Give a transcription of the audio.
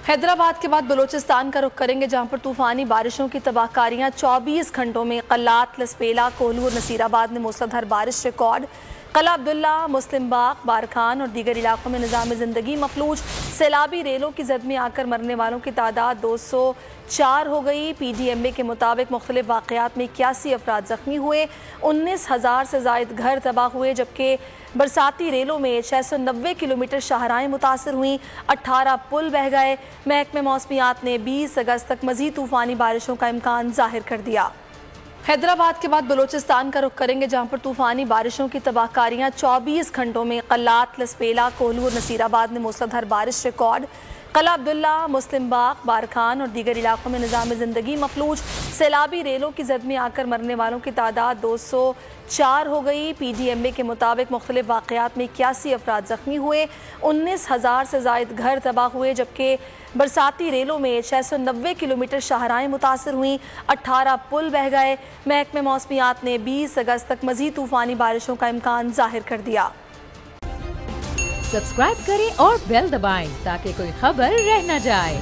हैदराबाद के बाद बलूचिस्तान का रुख करेंगे, जहां पर तूफानी बारिशों की तबाहकारियां 24 घंटों में कल्लात, लसपेला, कोहलूर, नसीराबाद में मूसलाधार बारिश रिकॉर्ड। कला अब्दुल्ला, मुस्लिम बाग, बारखान और दीगर इलाकों में निज़ाम ज़िंदगी मफलूज। सैलाबी रेलों की जद में आकर मरने वालों की तादाद 204 हो गई। PDMA के मुताबिक मुख्तलिफ वाक़यात में 81 अफराद ज़ख्मी हुए, 19,000 से ज़ायद घर तबाह हुए, जबकि बरसाती रेलों में 690 किलोमीटर शाहराएँ मुतासर हुई, 18 पुल बह गए। महकमे मौसमियात ने 20 अगस्त तक मज़ीद तूफ़ानी बारिशों का इम्कान ज़ाहिर कर दिया। हैदराबाद के बाद बलूचिस्तान का रुख करेंगे, जहां पर तूफानी बारिशों की तबाहकारियां 24 घंटों में कल्लात, लसपेला, कोहलूर, नसीराबाद में मूसलाधार बारिश रिकॉर्ड। कला अब्दुल्ला, मुस्लिम बाग, बारखान और दीगर इलाकों में निज़ाम ज़िंदगी मफलूज। सैलाबी रेलों की जद में आकर मरने वालों की तादाद 204 हो गई। PDMA के मुताबिक मुख्तलिफ वाक़यात में 81 अफराद ज़ख्मी हुए, 19,000 से ज़ायद घर तबाह हुए, जबकि बरसाती रेलों में 690 किलोमीटर शाहराएँ मुतासर हुई, 18 पुल बह गए। महकमे मौसमियात ने 20 अगस्त तक मज़ीद तूफ़ानी बारिशों का इम्कान ज़ाहिर कर दिया। सब्सक्राइब करें और बेल दबाएं ताकि कोई खबर रह न जाए।